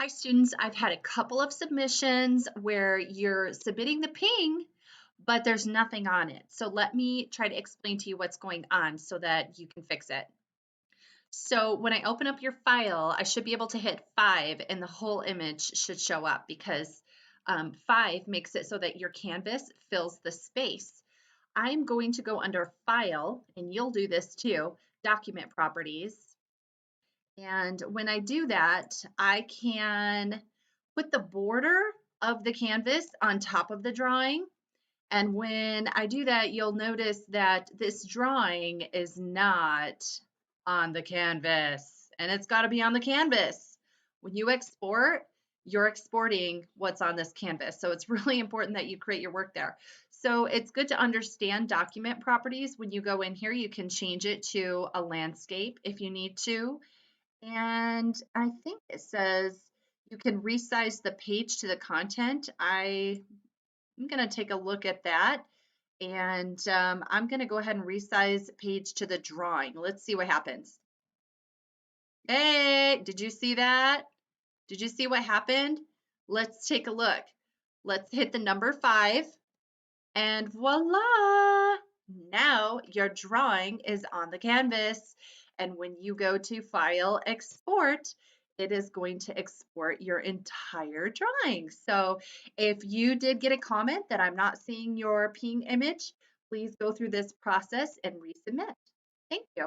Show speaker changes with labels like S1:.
S1: Hi students, I've had a couple of submissions where you're submitting the ping, but there's nothing on it. So let me try to explain to you what's going on so that you can fix it. So when I open up your file, I should be able to hit 5 and the whole image should show up because 5 makes it so that your canvas fills the space. I'm going to go under File, and you'll do this too, Document Properties. And when I do that, I can put the border of the canvas on top of the drawing. And when I do that, you'll notice that this drawing is not on the canvas, and it's got to be on the canvas. When you export, you're exporting what's on this canvas. So it's really important that you create your work there. So it's good to understand document properties. When you go in here, you can change it to a landscape if you need to. And I think it says you can resize the page to the content. I'm going to take a look at that. And I'm going to go ahead and resize page to the drawing. Let's see what happens. Hey, did you see that? Did you see what happened? Let's take a look. Let's hit the number 5. And voila! Now your drawing is on the canvas. And when you go to File, Export, it is going to export your entire drawing. So if you did get a comment that I'm not seeing your ping image, please go through this process and resubmit. Thank you.